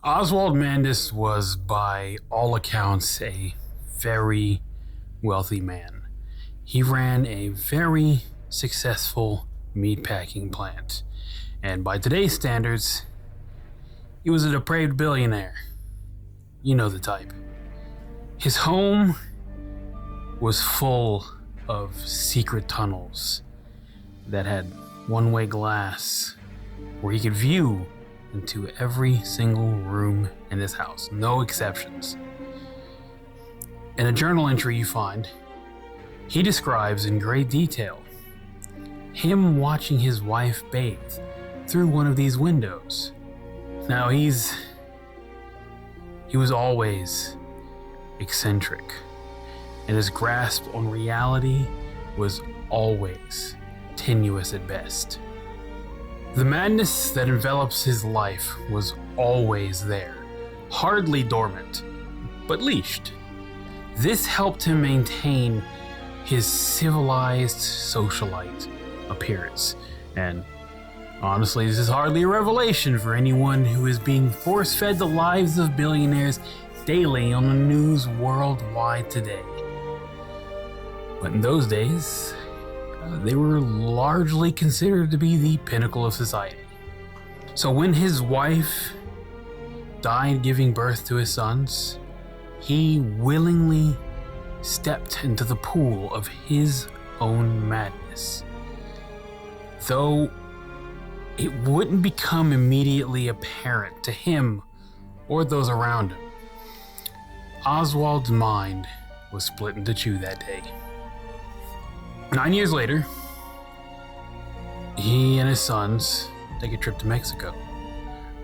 Oswald Mandus was, by all accounts, a very wealthy man. He ran a very successful meatpacking plant, and by today's standards, he was a depraved billionaire. You know the type. His home was full of secret tunnels that had one-way glass where he could view into every single room in his house, no exceptions. In a journal entry you find, he describes in great detail him watching his wife bathe through one of these windows. Now he was always eccentric, and his grasp on reality was always tenuous at best. The madness that envelops his life was always there, hardly dormant, but leashed. This helped him maintain his civilized socialite appearance, and honestly, this is hardly a revelation for anyone who is being force-fed the lives of billionaires daily on the news worldwide today. But in those days, they were largely considered to be the pinnacle of society. So when his wife died giving birth to his sons, he willingly stepped into the pool of his own madness. Though it wouldn't become immediately apparent to him or those around him, Oswald's mind was split into two that day. 9 years later, he and his sons take a trip to Mexico,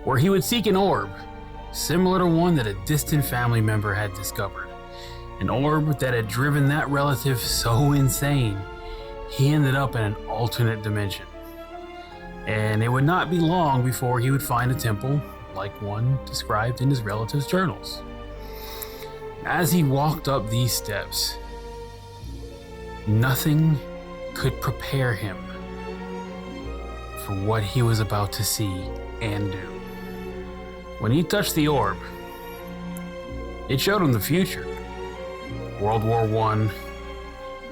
where he would seek an orb similar to one that a distant family member had discovered. An orb that had driven that relative so insane, he ended up in an alternate dimension. And it would not be long before he would find a temple like one described in his relative's journals. As he walked up these steps, nothing could prepare him for what he was about to see and do. When he touched the orb, it showed him the future. World War I,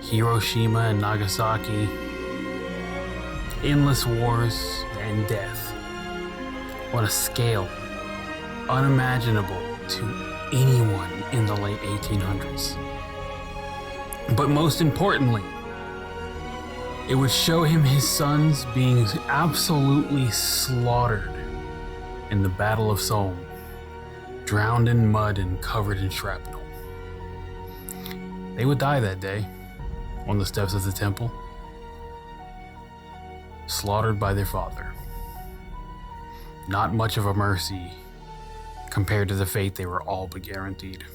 Hiroshima and Nagasaki, endless wars and death on a scale unimaginable to anyone in the late 1800s. But most importantly, it would show him his sons being absolutely slaughtered in the Battle of Somme, drowned in mud and covered in shrapnel. They would die that day on the steps of the temple, slaughtered by their father. Not much of a mercy compared to the fate they were all but guaranteed.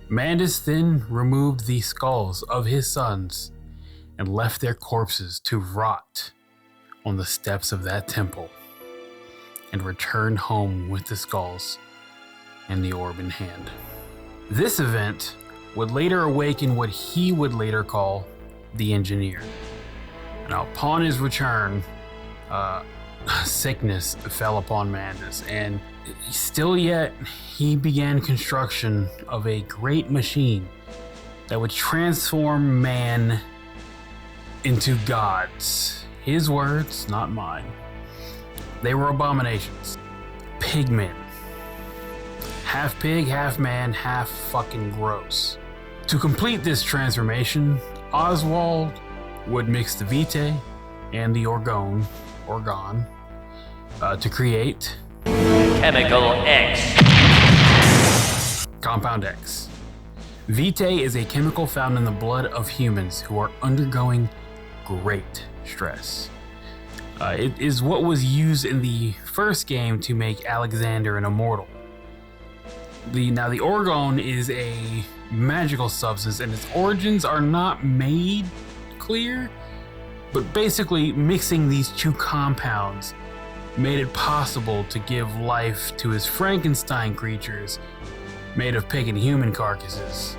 Mandus then removed the skulls of his sons and left their corpses to rot on the steps of that temple, and returned home with the skulls and the orb in hand. This event would later awaken what he would later call the engineer. Now, upon his return, sickness fell upon Mandus, and still yet he began construction of a great machine that would transform man into gods. His words, not mine. They were abominations. Pigmen. Half pig, half man, half fucking gross. To complete this transformation, Oswald would mix the vitae and the orgone to create Chemical X. Compound X. Vitae is a chemical found in the blood of humans who are undergoing great stress. It is what was used in the first game to make Alexander an immortal. The orgone is a magical substance, and its origins are not made clear, but basically mixing these two compounds made it possible to give life to his Frankenstein creatures made of pig and human carcasses.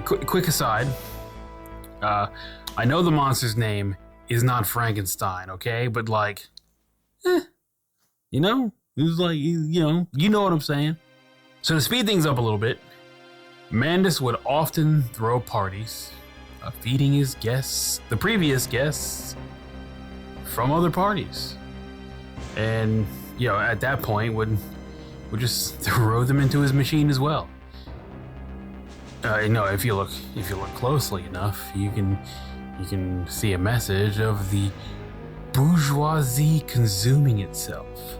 Quick aside, I know the monster's name is not Frankenstein, okay? But It was like, you know what I'm saying. So to speed things up a little bit, Mandus would often throw parties, feeding his guests, the previous guests, from other parties. And, at that point would just throw them into his machine as well. If you look closely enough, you can see a message of the bourgeoisie consuming itself.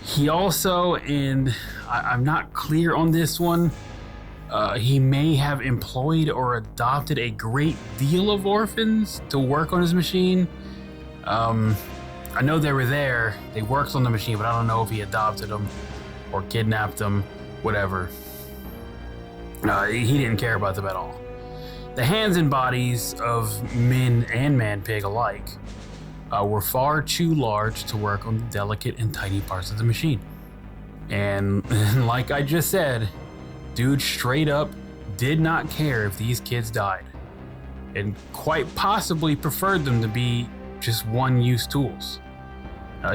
He also, and I'm not clear on this one, he may have employed or adopted a great deal of orphans to work on his machine. I know they were there, they worked on the machine, but I don't know if he adopted them or kidnapped them, whatever. He didn't care about them at all. The hands and bodies of men and man-pig alike were far too large to work on the delicate and tiny parts of the machine. And like I just said, dude straight up did not care if these kids died, and quite possibly preferred them to be just one-use tools.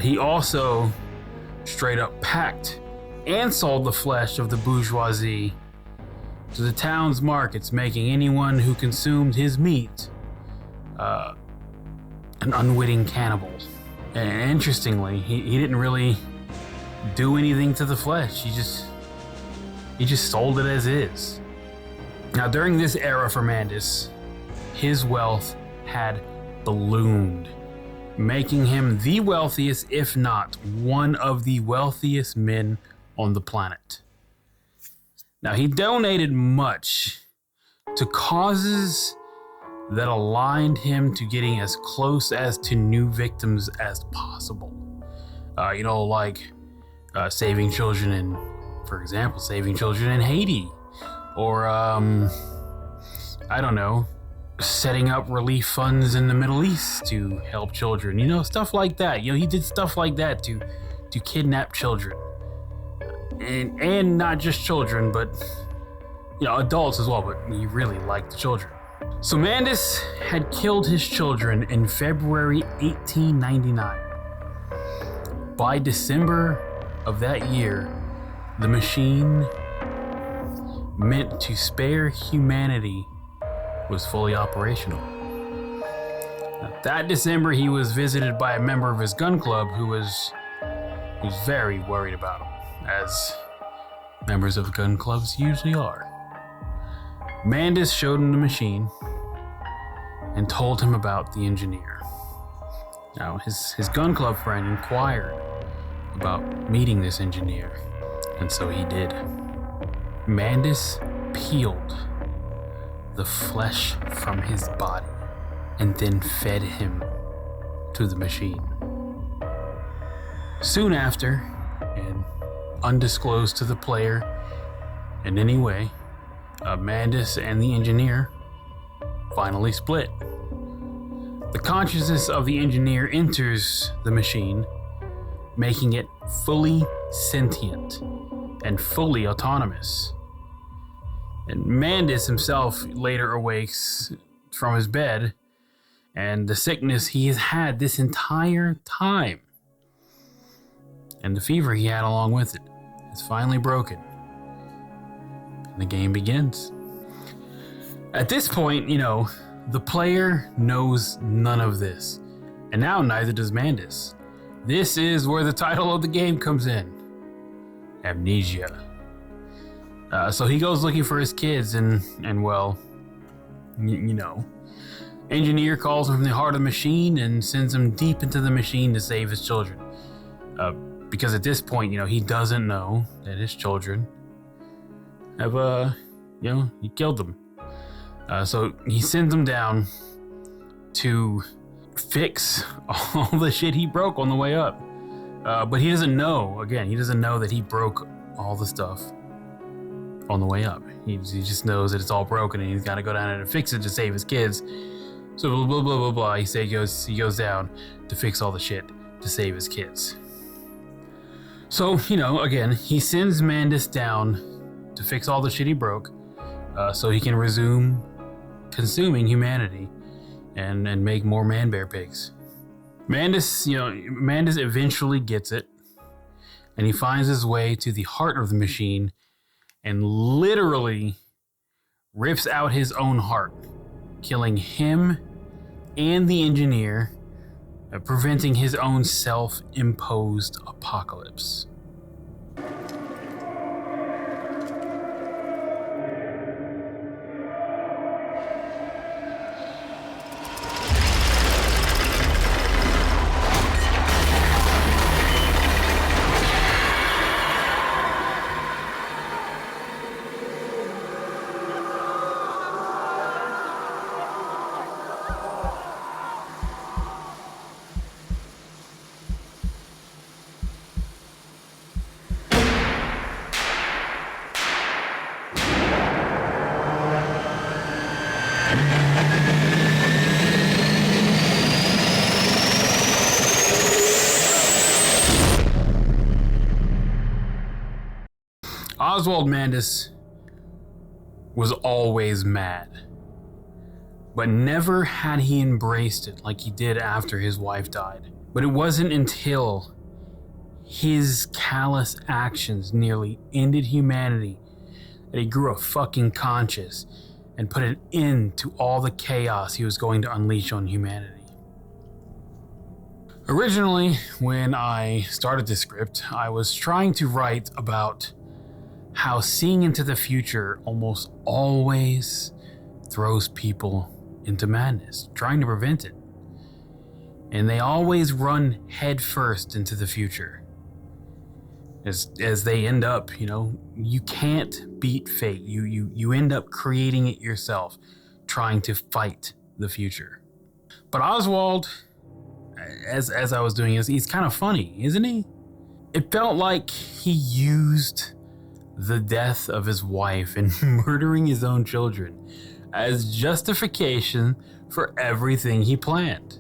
He also straight up packed and sold the flesh of the bourgeoisie to the town's markets, making anyone who consumed his meat an unwitting cannibal. And interestingly, he didn't really do anything to the flesh. He just sold it as is. Now, during this era for Mandus, his wealth had ballooned, making him the wealthiest, if not one of the wealthiest men on the planet. Now, he donated much to causes that aligned him to getting as close as to new victims as possible. Like saving children in, for example, saving children in Haiti, or I don't know, setting up relief funds in the Middle East to help children. Stuff like that. He did stuff like that to kidnap children, and not just children, but adults as well. But he really liked the children. So Mandus had killed his children in February 1899. By December of that year, the machine meant to spare humanity was fully operational. That December, he was visited by a member of his gun club who was very worried about him, as members of gun clubs usually are. Mandus showed him the machine and told him about the engineer. Now, his gun club friend inquired about meeting this engineer, and so he did. Mandus peeled the flesh from his body and then fed him to the machine. Soon after, and undisclosed to the player in any way, Mandus and the engineer finally split. The consciousness of the engineer enters the machine, making it fully sentient and fully autonomous. And Mandus himself later awakes from his bed, and the sickness he has had this entire time, and the fever he had along with it, is finally broken. And the game begins. At this point, the player knows none of this, and now neither does Mandus. This is where the title of the game comes in: Amnesia. So he goes looking for his kids, and engineer calls him from the heart of the machine and sends him deep into the machine to save his children. Because at this point, he doesn't know that his children have, he killed them. So he sends them down to fix all the shit he broke on the way up. But he doesn't know that he broke all the stuff on the way up. He just knows that it's all broken and he's got to go down there to fix it to save his kids. So blah, blah, blah, blah, blah. He goes down to fix all the shit to save his kids. So, again, he sends Mandus down to fix all the shit he broke, so he can resume consuming humanity and make more man-bear pigs. Mandus eventually gets it, and he finds his way to the heart of the machine and literally rips out his own heart, killing him and the engineer, preventing his own self-imposed apocalypse. Oswald Mandus was always mad, but never had he embraced it like he did after his wife died. But it wasn't until his callous actions nearly ended humanity that he grew a fucking conscience and put an end to all the chaos he was going to unleash on humanity. Originally, when I started this script, I was trying to write about how seeing into the future almost always throws people into madness, trying to prevent it. And they always run headfirst into the future. As they end up, you can't beat fate. You end up creating it yourself, trying to fight the future. But Oswald, as I was doing this, he's kind of funny, isn't he? It felt like he used the death of his wife and murdering his own children as justification for everything he planned.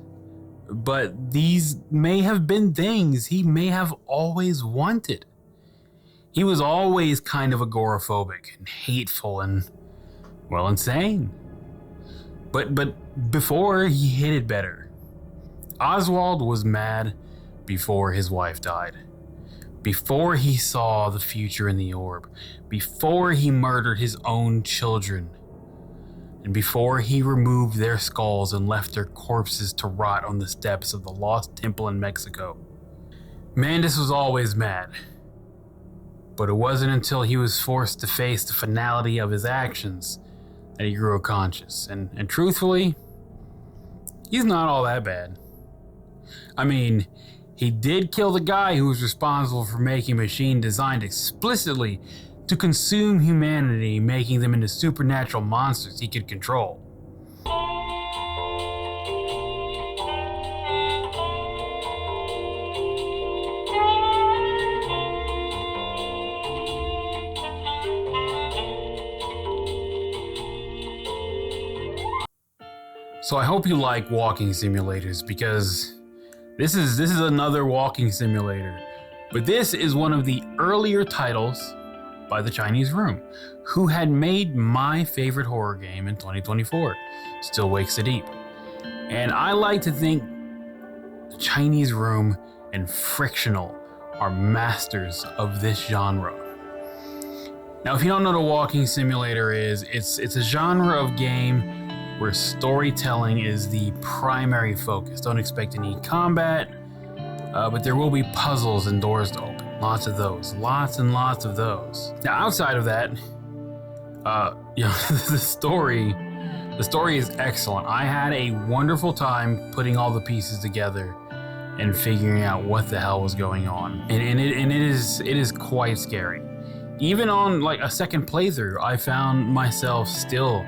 But these may have been things he may have always wanted. He was always kind of agoraphobic and hateful and, well, insane. But before he hid it better, Oswald was mad before his wife died. Before he saw the future in the orb, before he murdered his own children, and before he removed their skulls and left their corpses to rot on the steps of the lost temple in Mexico. Mandus was always mad, but it wasn't until he was forced to face the finality of his actions that he grew a conscience. And truthfully, he's not all that bad. I mean, he did kill the guy who was responsible for making a machine designed explicitly to consume humanity, making them into supernatural monsters he could control. So I hope you like walking simulators, because this is another walking simulator, but this is one of the earlier titles by the Chinese Room, who had made my favorite horror game in 2024, Still Wakes the Deep. And I like to think the Chinese Room and Frictional are masters of this genre. Now, if you don't know what a walking simulator is, it's a genre of game where storytelling is the primary focus. Don't expect any combat, but there will be puzzles and doors to open. Lots of those. Lots and lots of those. Now, outside of that, the story is excellent. I had a wonderful time putting all the pieces together and figuring out what the hell was going on. And it is quite scary. Even on like a second playthrough, I found myself still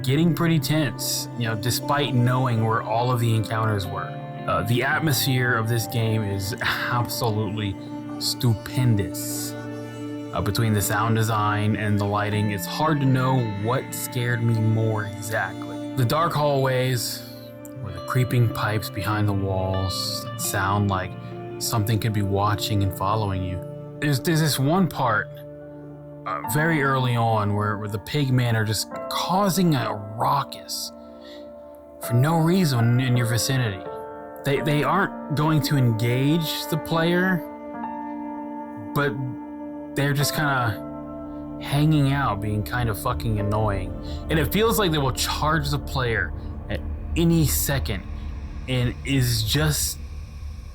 getting pretty tense, despite knowing where all of the encounters were. The atmosphere of this game is absolutely stupendous. Between the sound design and the lighting, it's hard to know what scared me more exactly. The dark hallways, or the creeping pipes behind the walls that sound like something could be watching and following you. There's this one part very early on where the pigmen are just causing a ruckus for no reason in your vicinity. They aren't going to engage the player, but they're just kind of hanging out, being kind of fucking annoying. And it feels like they will charge the player at any second, and is just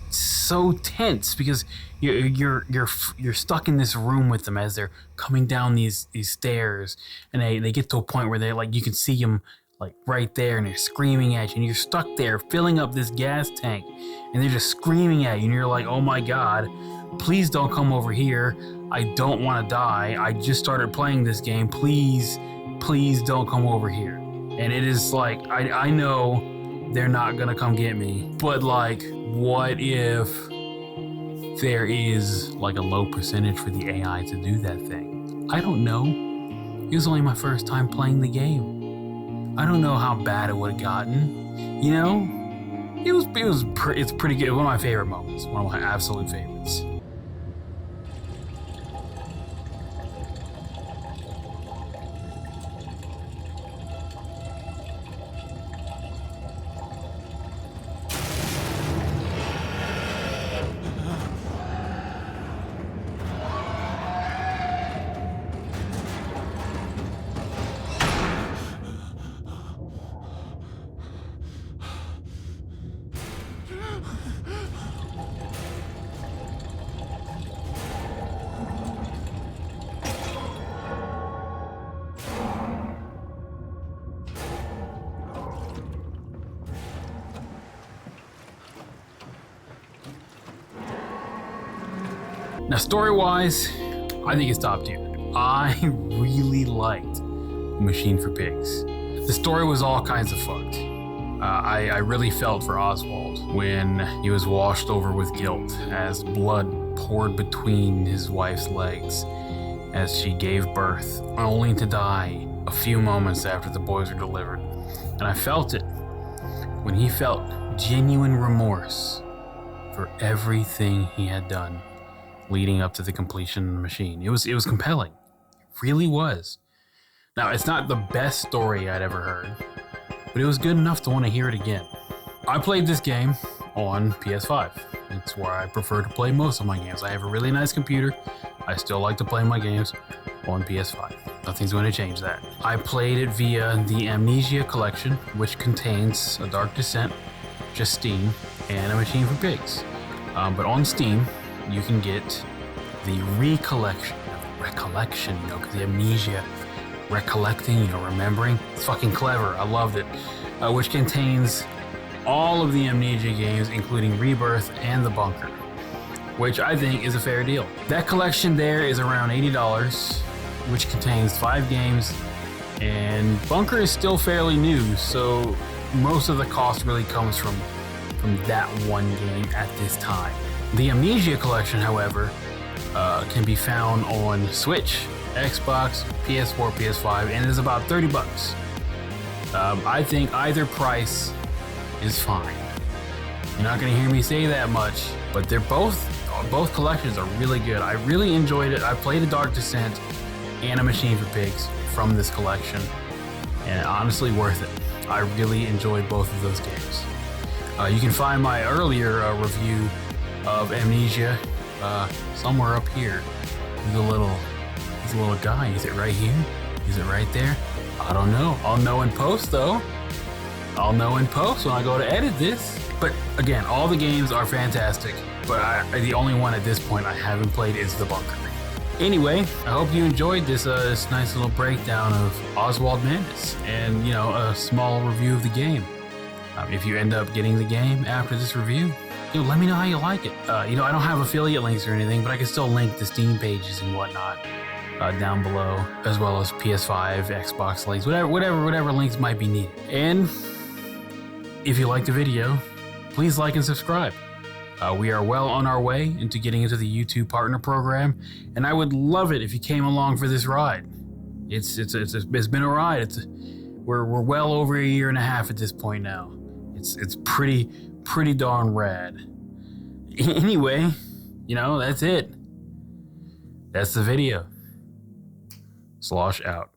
so tense because you're stuck in this room with them as they're coming down these stairs, and they get to a point where they're like, you can see them like right there, and they're screaming at you, and you're stuck there filling up this gas tank, and they're just screaming at you, and you're like, oh my god, please don't come over here. I don't want to die. I just started playing this game. Please don't come over here. And it is like, I know they're not gonna come get me, but like, what if there is like a low percentage for the AI to do that thing? I don't know. It was only my first time playing the game. I don't know how bad it would have gotten. You know, it's pretty good. One of my favorite moments. One of my absolute favorites. Now, story-wise, I think it's top tier. I really liked Machine for Pigs. The story was all kinds of fucked. I really felt for Oswald when he was washed over with guilt as blood poured between his wife's legs as she gave birth, only to die a few moments after the boys were delivered. And I felt it when he felt genuine remorse for everything he had done leading up to the completion of the machine. It was compelling. It really was. Now, it's not the best story I'd ever heard, but it was good enough to want to hear it again. I played this game on PS5. It's where I prefer to play most of my games. I have a really nice computer. I still like to play my games on PS5. Nothing's going to change that. I played it via the Amnesia collection, which contains A Dark Descent, Justine, and A Machine for Pigs. But on Steam, you can get the recollection, you know, because the Amnesia, recollecting, you know, remembering. It's fucking clever. I loved it. Which contains all of the Amnesia games, including Rebirth and The Bunker, which I think is a fair deal. That collection there is around $80, which contains 5 games, and Bunker is still fairly new, so most of the cost really comes from that one game at this time. The Amnesia collection, however, can be found on Switch, Xbox, PS4, PS5, and is about $30. I think either price is fine. You're not gonna hear me say that much, but they're both collections are really good. I really enjoyed it. I played A Dark Descent and A Machine for Pigs from this collection, and honestly worth it. I really enjoyed both of those games. You can find my earlier review of Amnesia somewhere up here. He's a little guy. Is it right here? Is it right there? I don't know. I'll know in post though. I'll know in post when I go to edit this. But again, all the games are fantastic, but the only one at this point I haven't played is The Bunker. Anyway, I hope you enjoyed this nice little breakdown of Oswald Mandus and, you know, a small review of the game. If you end up getting the game after this review, let me know how you like it. I don't have affiliate links or anything, but I can still link the Steam pages and whatnot down below, as well as PS5, Xbox links, whatever links might be needed. And if you like the video, please like and subscribe. We are well on our way into getting into the YouTube partner program, and I would love it if you came along for this ride. It's been a ride. We're well over a year and a half at this point now. It's pretty darn rad. Anyway, that's it. That's the video. Slosh out.